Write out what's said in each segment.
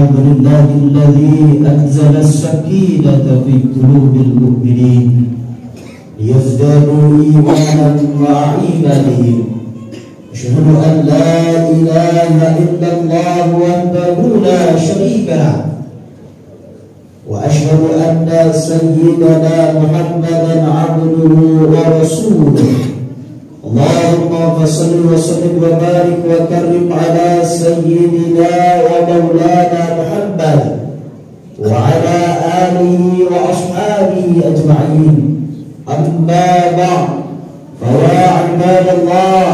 الحمد لله الذي أنزل السكينة في قلوب المؤمنين ليزدادوا إيمانا مع إيمانهم. أشهد أن لا إله إلا الله وحده لا شريك له، وأشهد أن سيدنا محمدا عبده ورسوله. اللهم صل وسلم وبارك وكرم على سيدنا ومولانا محمد وعلى آله وأصحابه أجمعين. أما بعد، فيا عباد الله،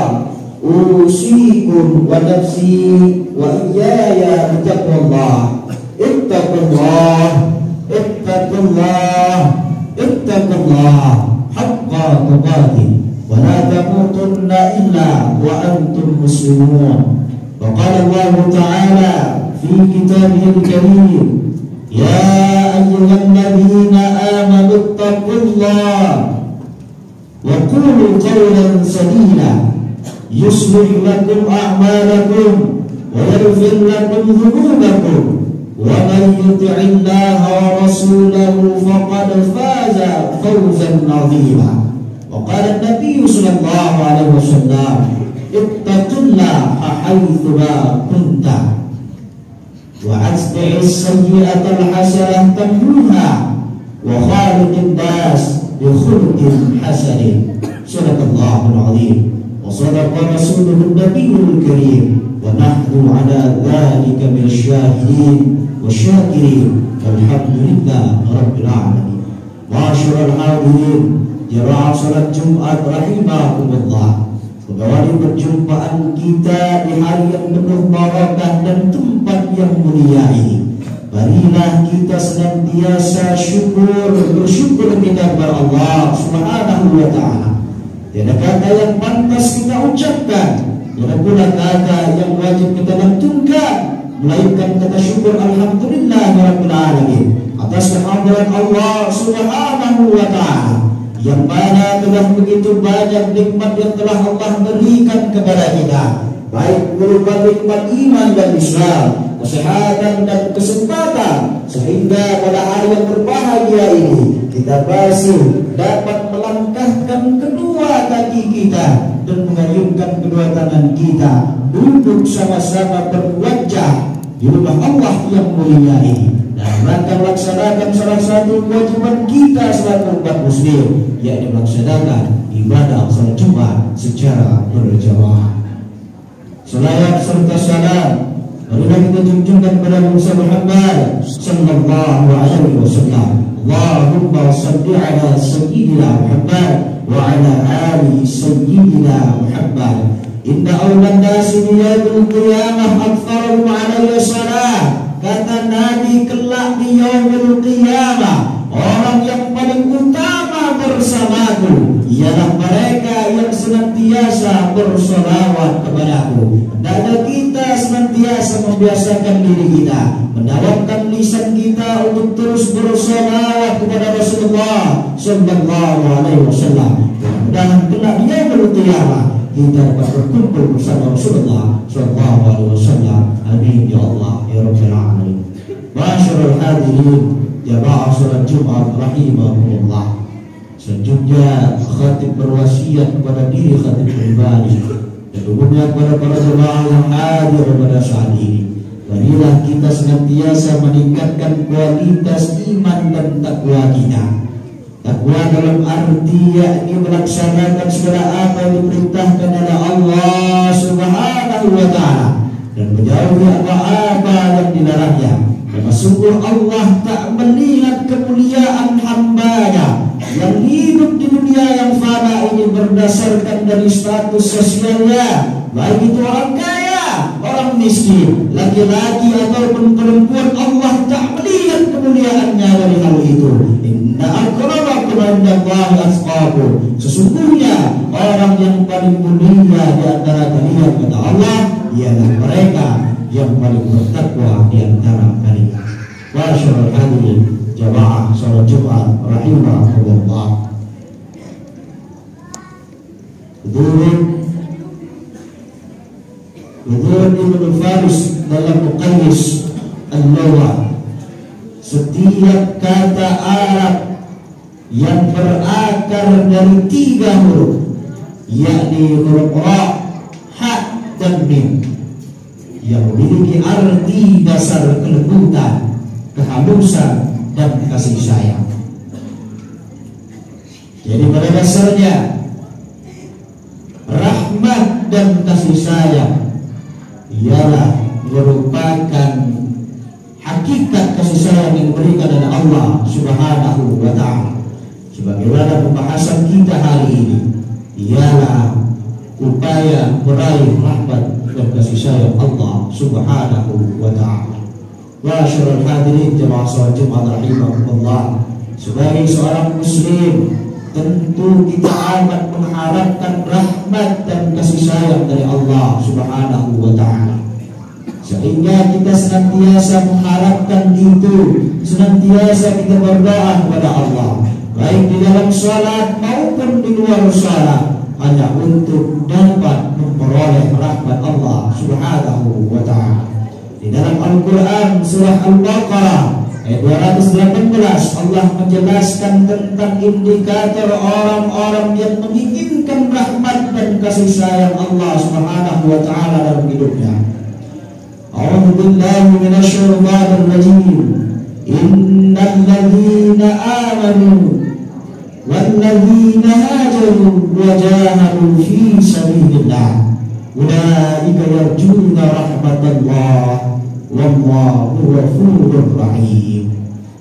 أوصيكم ونفسي وإياي بتقوى الله. اتقوا الله اتقوا الله اتقوا الله حق تقاته ولا تموتن إلا وأنتم مسلمون. وقال الله تعالى في كتابه الكريم: يا أيها الذين آمنوا اتقوا الله وقولوا قولا سديدا يصلح لكم أعمالكم ويغفر لكم ذنوبكم ومن يطع الله ورسوله فقد فاز فوزا عظيما. وقال النبي صلى الله عليه وسلم: اتق الله حيثما كنت وأتبع السيئة الحسنة تمحوها وخالق الناس بخلق حسن. صدق الله العظيم وصدق رسوله النبي الكريم، ونحن على ذلك من الشاهدين والشاكرين، والحمد لله رب العالمين. معاشر الحاضرين, jemaah salat Jumat rahimakumullah. Kembali perjumpaan kita di hari yang penuh barakah dan tempat yang mulia ini. Marilah kita senantiasa bersyukur kita kepada Allah Subhanahu wa taala. Tiada kata yang pantas kita ucapkan, tiada pula kata yang wajib kita lantunkan, melainkan kata syukur alhamdulillahirabbil alamin atas kehadiran Allah Subhanahu wa taala, yang mana telah begitu banyak nikmat yang telah Allah berikan kepada kita, baik berupa nikmat iman dan Islam, kesehatan dan kesempatan, sehingga pada hari yang berbahagia ini kita masih dapat melangkahkan kedua kaki kita dan mengayunkan kedua tangan kita duduk sama-sama berwajah di rumah Allah yang mulia ini, dan rangka melaksanakan salah satu kewajiban kita selaku umat muslim, yakni melaksanakan ibadah salat Jumat secara berjamaah. Salawat serta salam marilah kita junjungkan kepada Nabi Muhammad sallallahu alaihi wasallam. Allahumma shalli ala sayyidina Muhammad wa ala ali sayyidina Muhammad. Inna awlan nasi biyadul qiyamah aktsaruhum alaihi salat. Kata Nabi, kelak di yaumul qiyamah, orang yang paling utama bersamaku ialah mereka yang senantiasa bersolawat kepadaku. Dan kita senantiasa membiasakan diri kita, mendawamkan lisan kita untuk terus bersolawat kepada Rasulullah sallallahu alaihi wasallam. Dan kelak di yaumul qiyamah kita dapat berkumpul bersama Rasulullah sallallahu alaihi wasallam. Amin ya Allah ya Rabbal alamin. Masyarul hadirin, jamaah salat Jumat rahimakumullah. Selanjutnya khatib berwasiat kepada diri khatib pribadi dan umumnya kepada para jemaah yang hadir pada saat ini. Marilah kita senantiasa meningkatkan kualitas iman dan takwa kita. Takwa dalam arti yakni melaksanakan segala apa yang diperintahkan oleh Allah Subhanahu wa taala dan menjauhi apa-apa yang dilarangnya. Karena sungguh Allah tak melihat kemuliaan hamba-Nya yang hidup di dunia yang fana ini berdasarkan dari status sosialnya, baik itu orang kaya, orang miskin, laki-laki ataupun perempuan. Allah tak melihat kemuliaannya dari hal itu. Inna akramakum indallahi atqakum. Sesungguhnya orang yang paling mulia di antara kalian kata Allah ialah mereka yang paling bertakwa di antara kalian. Masyaallah hadirin jamaah salat Jumat rahimahumullah. Hudud Ibn Faris dalam Muqayyis al-lugha. Setiap kata Arab yang berakar dari 3 huruf, yakni huruf ra, ha, dan mim, yang memiliki arti dasar kelembutan, kehalusan, dan kasih sayang. Jadi pada dasarnya rahmat dan kasih sayang ialah merupakan hakikat kasih sayang yang diberikan oleh Allah Subhanahu wa ta'ala. Sebagaimana pembahasan kita hari ini ialah upaya meraih rahmat dan kasih sayang Allah Subhanahu wa ta'ala. Wa syarul hadirin jamaah salat Jumat rahimakumullah. Sebagai seorang muslim, tentu kita amat mengharapkan rahmat dan kasih sayang dari Allah Subhanahu wa ta'ala. Sehingga kita senantiasa mengharapkan itu, senantiasa kita berdoa kepada Allah, baik di dalam salat maupun di luar salat, hanya untuk dapat memperoleh rahmat Allah Subhanahu wa ta'ala. Di dalam Al-Quran surah Al-Baqarah ayat 218 Allah menjelaskan tentang indikator orang-orang yang menginginkan rahmat dan kasih sayang Allah Subhanahu wa ta'ala dalam hidupnya. A'udzu billahi minasyaitonir rajim. Innal ladzina amanu wal ladzina hajaru wa jahadu fi sabilillah ulaika yarjuna rahmatallah wallahu ghafurur rahim.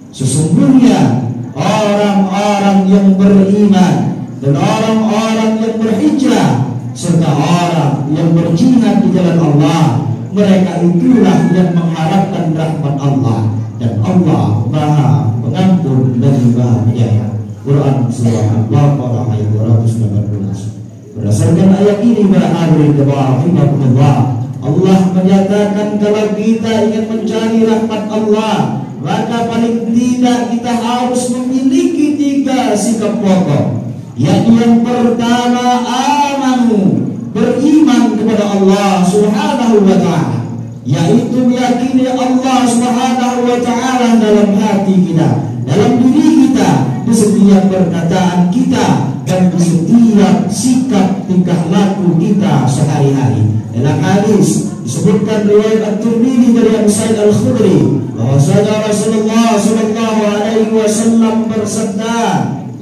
Sesungguhnya orang-orang yang beriman dan orang-orang yang berhijrah serta orang yang berjihad di jalan Allah, mereka itulah yang mengharapkan rahmat Allah, dan Allah Maha Pengampun dan Maha Penyayang. Quran surah Al-Baqarah ayat 219. Berdasarkan ayat ini para hadirin rahimahumullah, Allah menyatakan kalau kita ingin mencari rahmat Allah, maka paling tidak kita harus memiliki 3 sikap pokok. Yakni yang pertama, amanu, beriman kepada Allah Subhanahu wa ta'ala, yaitu meyakini Allah Subhanahu wa ta'ala dalam hati kita, dalam diri kita, di setiap perkataan kita, dan di setiap sikap tingkah laku kita sehari-hari. Dalam hadis disebutkan riwayat At-Tirmidzi dari Abu Sa'id Al-Khudri bahwasanya Rasulullah sallallahu alaihi wasallam bersabda,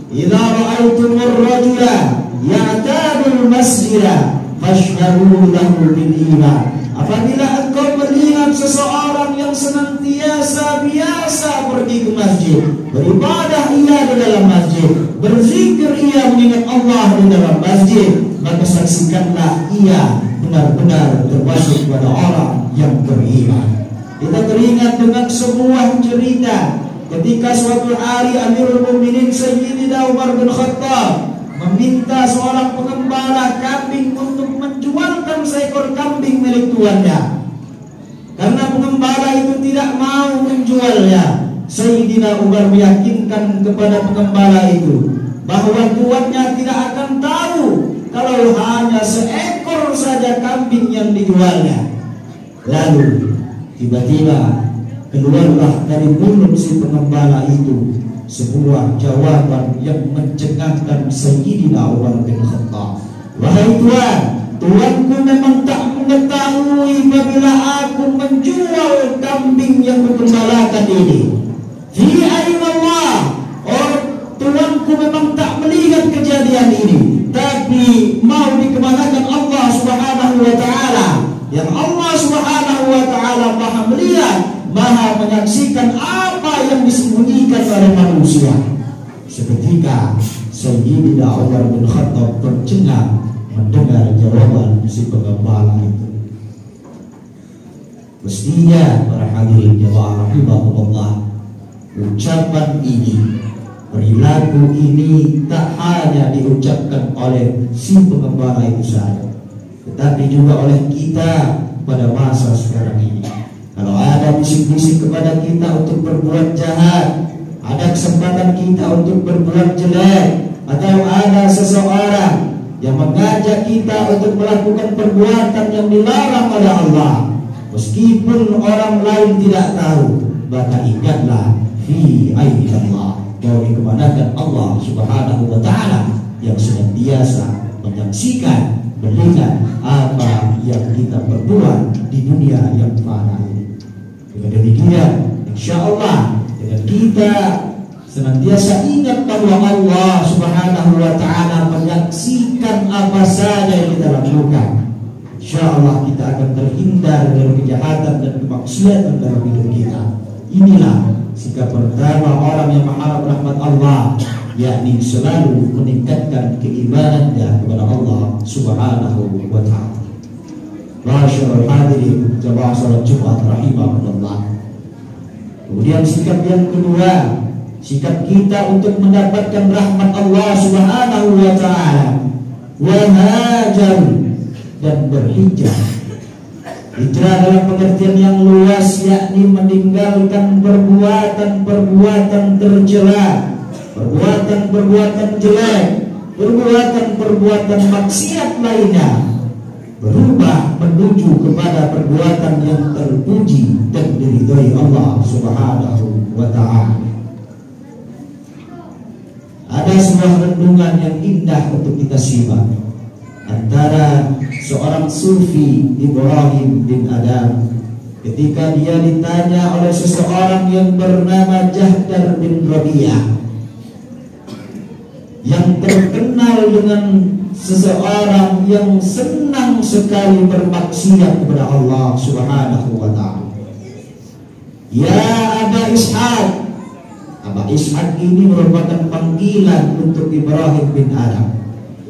"Idza ra'aitumur rajula ya'tadul masjida fashhadu lahu bil iman." Apabila engkau melihat seseorang yang senantiasa biasa pergi ke masjid, beribadah ia di dalam masjid, berzikir ia mengingat Allah di dalam masjid, maka saksikanlah ia benar-benar termasuk pada orang yang beriman. Kita teringat dengan sebuah cerita ketika suatu hari Amirul Mukminin Sayyidina Umar bin Khattab meminta seorang pengembala kambing untuk menjualkan seekor kambing milik tuannya. Karena pengembala itu tidak mau menjualnya, Sayyidina Umar meyakinkan kepada pengembala itu bahwa tuannya tidak akan tahu kalau hanya seekor saja kambing yang dijualnya. Lalu tiba-tiba keluarlah dari mulut si pengembala itu sebuah jawaban yang mencengangkan Sayyidina Umar bin Khattab. Wahai Tuan, Tuanku memang tak mengetahui apabila aku menjual kambing yang bergembalakan ini. Fi aina Allah, Tuanku memang tak melihat kejadian ini, tapi mau dikemanakan Allah Subhanahu wa ta'ala, yang Allah Subhanahu wa ta'ala maha melihat, maha menyaksikan apa yang disembunyikan oleh manusia. Seketika Sayyidina Umar bin Khattab tercengang mendengar jawaban si pengembala itu. Mestinya para hadirin jamaah rahimahumullah, ucapan ini, perilaku ini tak hanya diucapkan oleh si pengembala itu saja, tetapi juga oleh kita pada masa sekarang ini. Kalau ada bisik-bisik kepada kita untuk berbuat jahat, ada kesempatan kita untuk berbuat jelek, atau ada seseorang yang mengajak kita untuk melakukan perbuatan yang dilarang oleh Allah, Meskipun orang lain tidak tahu, maka ingatlah fi aidillah, bahwa dikemanakan Allah Subhanahu wa taala yang senantiasa menyaksikan, melihat apa yang kita perbuat di dunia yang fana ini. Dengan demikian, insyaallah dengan kita senantiasa ingat bahwa Allah Subhanahu wa taala menyaksikan apa saja yang kita lakukan, insyaallah kita akan terhindar dari kejahatan dan kemaksiatan dalam hidup kita. Inilah sikap pertama orang yang mengharap rahmat Allah, yakni selalu meningkatkan keimanannya kepada Allah Subhanahu wa taala. Masyaallah hadirin jamaah salat Jumat rahimakumullah. Kemudian sikap yang kedua, sikap kita untuk mendapatkan rahmat Allah Subhanahu wa taala, wa hajar, dan berhijrah. Hijrah dalam pengertian yang luas, yakni meninggalkan perbuatan-perbuatan tercela, perbuatan-perbuatan jelek, perbuatan-perbuatan maksiat lainnya, berubah menuju kepada perbuatan yang terpuji dan diridhai Allah Subhanahu wa taala. Ada sebuah renungan yang indah untuk kita simak antara seorang sufi Ibrahim bin Adam ketika dia ditanya oleh seseorang yang bernama Jahdar bin Rabi'ah, yang terkenal dengan seseorang yang senang sekali bermaksiat kepada Allah Subhanahu wa taala. Ya Aba Ishaq. Aba Ishaq ini merupakan panggilan untuk Ibrahim bin Adam.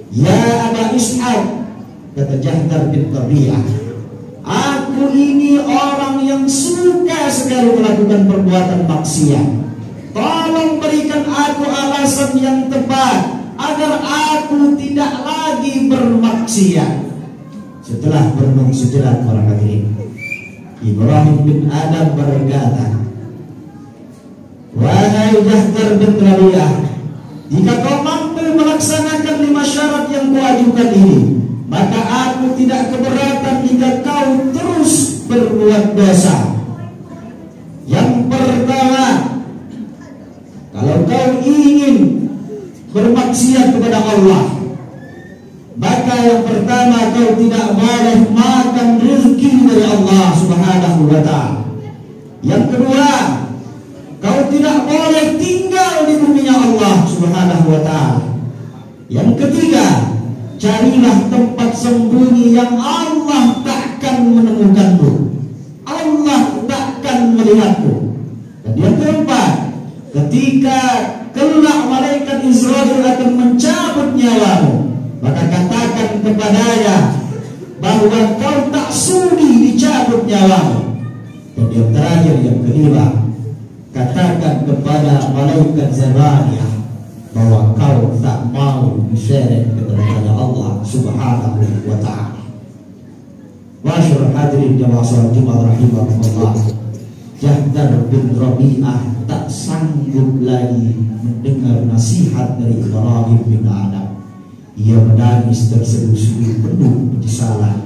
Ya Aba Ishaq, kata Jahdar bin Rabi'ah, aku ini orang yang suka sekali melakukan perbuatan maksiat. Tolong berikan aku alasan yang tepat agar aku tidak lagi bermaksiat. Setelah berenung sejenak para hadirin, Ibrahim bin Adam berkata, wahai Jahdar bin Rabi'ah, jika kau mampu melaksanakan 5 syarat yang kuajukan ini, maka aku tidak keberatan jika kau terus berbuat dosa. Yang pertama, kalau kau ingin bermaksiat kepada Allah, maka yang pertama kau tidak boleh makan rezeki dari Allah Subhanahu wa taala. Yang kedua, kau tidak boleh tinggal di bumi Allah Subhanahu wa taala. Yang ketiga, carilah tempat sembunyi yang Allah takkan menemukanmu, Allah takkan melihatmu. Dan yang keempat, ketika kelak malaikat Israel akan mencabut nyawamu, maka katakan kepadanya bahwa kau tak sudi dicabut nyawamu. Dan yang terakhir, yang kelima, katakan kepada malaikat Zabaniyah bahwa kau tak mau diseret kepada Allah Subhanahu wa taala. Masyaallah hadirin jamaah salat Jumat rahimakumullah. Jahdar bin Rabi'ah tak sanggup lagi mendengar nasihat dari Ibrahim bin Adam. Ia menangis terseduh-seduh penuh penyesalan.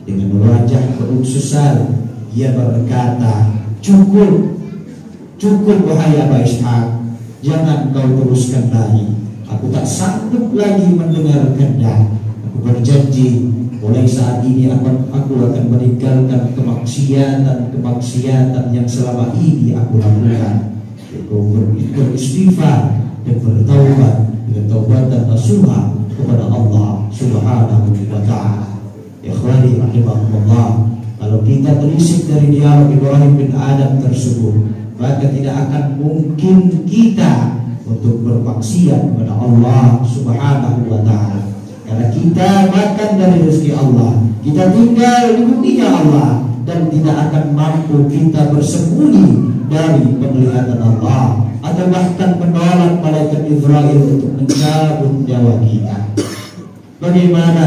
Dengan wajah penuh sesal, ia berkata, Cukup wahai Aba Ishaq, jangan kau teruskan lagi. Aku tak sanggup lagi mendengarkannya. Aku berjanji mulai saat ini aku akan meninggalkan kemaksiatan yang selama ini aku lakukan. Aku beristighfar dan bertaubat dengan taubatan nasuha kepada Allah Subhanahu wa taala. Ikhwani rahimakumullah, kalau kita telisik dari dialog Ibrahim bin Adam tersebut, maka tidak akan mungkin kita untuk bermaksiat kepada Allah Subhanahu wa taala. Karena kita makan dari rezeki Allah, kita tinggal di dunia Allah, dan tidak akan mampu kita bersembunyi dari penglihatan Allah, atau bahkan menolak malaikat Israel untuk mencabut nyawa kita. Bagaimana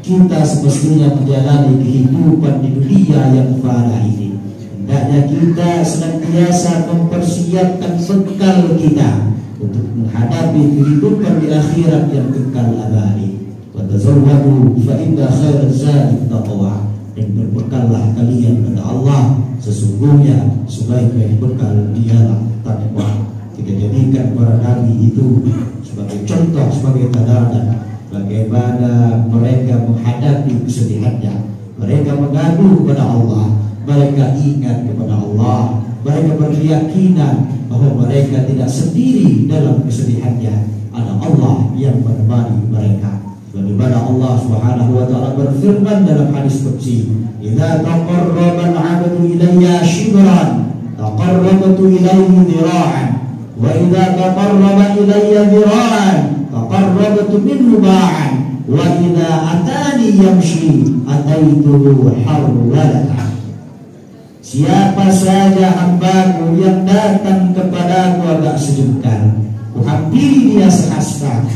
kita semestinya menjalani kehidupan di dunia yang fana ini? Hendaknya kita senantiasa mempersiapkan bekal kita untuk menghadapi kehidupan di akhirat yang kekal abadi. Wa tazawwadu fa inna khairaz zadi taqwa. dan berbekallah kalian pada Allah, sesungguhnya sebaik-baik bekal dialah takwa. Kita jadikan para nabi itu sebagai contoh, sebagai teladan bagaimana mereka menghadapi kesedihannya. Mereka mengadu kepada Allah, mereka ingat kepada Allah, mereka berkeyakinan bahwa mereka tidak sendiri dalam kesedihannya. Ada Allah yang menemani mereka. Bagaimana Allah Subhanahu wa taala berfirman dalam hadis qudsi, "Idza taqarraba al-'abdu ilayya shibran, taqarrabtu ilayhi dhira'an, wa idza taqarraba ilayya dhira'an, taqarrabtu minhu ba'an, wa idza atani yamshi, ataituhu harwalatan." Siapa saja hambaku yang datang kepadaku agak sejengkal, kuhampiri dia sehasta.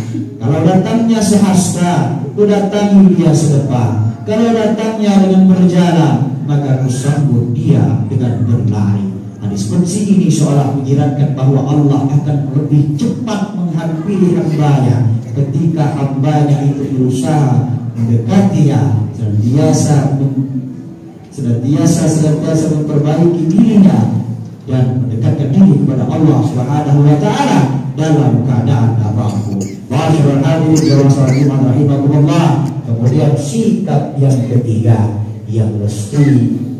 Kalau datangnya sehasta, ku datangi dia sedepan. Kalau datangnya dengan berjalan, maka ku sambut dia dengan berlari. Hadis qudsi ini seolah menyiratkan bahwa Allah akan lebih cepat menghampiri hambanya ketika hambanya itu berusaha mendekatinya, senantiasa memperbaiki dirinya dan mendekatkan diri kepada Allah Subhanahu wa taala dalam keadaan mampu. Masyaallah hadirin jamaah rahimakumullah. Kemudian sikap yang ketiga yang mesti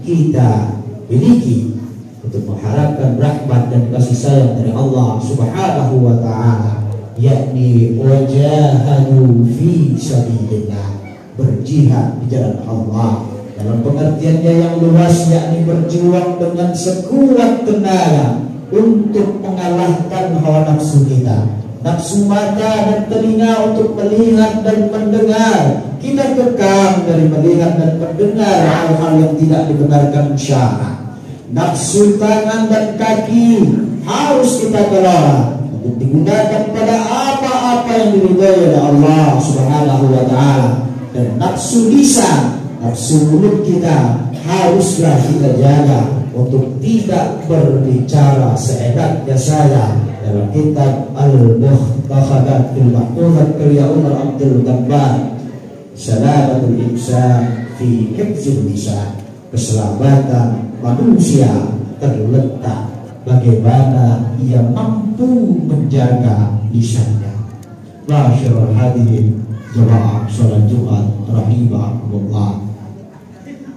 kita miliki untuk mengharapkan rahmat dan kasih sayang dari Allah Subhanahu wa taala, yakni wajahadu fi sabilillah, berjihad di jalan Allah. Dalam pengertiannya yang luas, yakni berjuang dengan sekuat tenaga untuk mengalahkan hawa nafsu kita, nafsu mata dan telinga untuk melihat dan mendengar. Kita kekang dari melihat dan mendengar hal-hal yang tidak dibenarkan syara. Nafsu tangan dan kaki harus kita kelola untuk digunakan pada apa-apa yang diridhai oleh Allah Subhanahu wa taala. Dan nafsu lisan, nafsu mulut kita haruslah kita jaga untuk tidak berbicara seenaknya saya. Dalam kitab Al-Muhtakhadat fil Mahfuzat karya Umar Abdul Jabbar, Salamatul Insan fi Hifzil Lisan, keselamatan manusia terletak bagaimana ia mampu menjaga lisannya. Masyaallah hadirin jamaah salat Jumat rahimakumullah.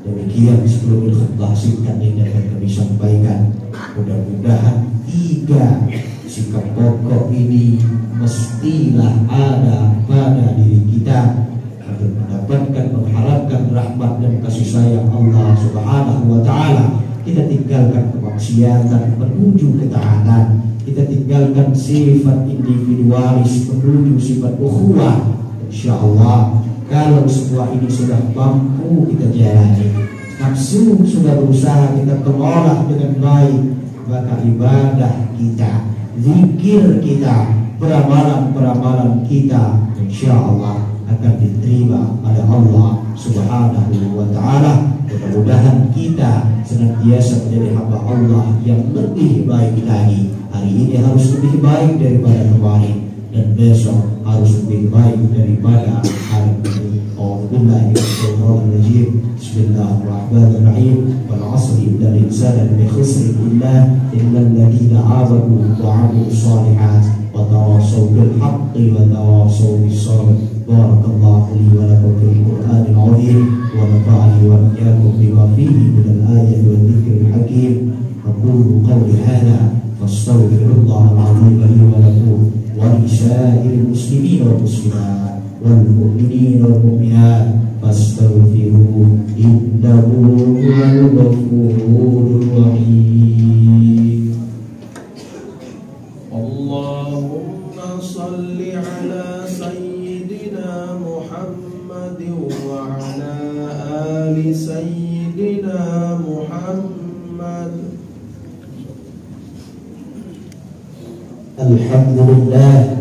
Demikian sebelum khutbah singkat ini dapat kami sampaikan. Mudah-mudahan 3 sikap pokok ini mestilah ada pada diri kita agar mendapatkan, mengharapkan rahmat dan kasih sayang Allah Subhanahu wa taala. Kita tinggalkan kemaksiatan menuju ketaatan. Kita tinggalkan sifat individualis menuju sifat ukhuwah. Insyaallah kalau semua ini sudah mampu kita jalani, nafsu sudah berusaha kita kelola dengan baik, maka ibadah kita, zikir kita, peramalan-peramalan kita insyaallah akan diterima oleh Allah Subhanahu wa taala. Mudah-mudahan kita senantiasa menjadi hamba Allah yang lebih baik lagi. Hari ini harus lebih baik daripada kemarin, dan besok harus lebih baik daripada hari ini. Alhamdulillah. Bismillahirrahmanirrahim. Wal 'asri innal insana lafi khusr illa alladziina amanu wa 'amilus shalihat wa tawassaw bil haqqi wa tawassaw bis sabr. Barakallahu li wa lakum fil Qur'anil 'azim wa nafa'ani wa iyyakum bima fihi minal ayati wadh dhikril hakim. Aqulu qawli hadha fastaghfirullahal 'azim li wa lakum ولسائر المسلمين والمسلمات والمؤمنين والمؤمنات فاستغفروه إنه هو الغفور الرحيم. اللهم صل على سيدنا محمد وعلى آل سيدنا محمد. Alhamdulillah.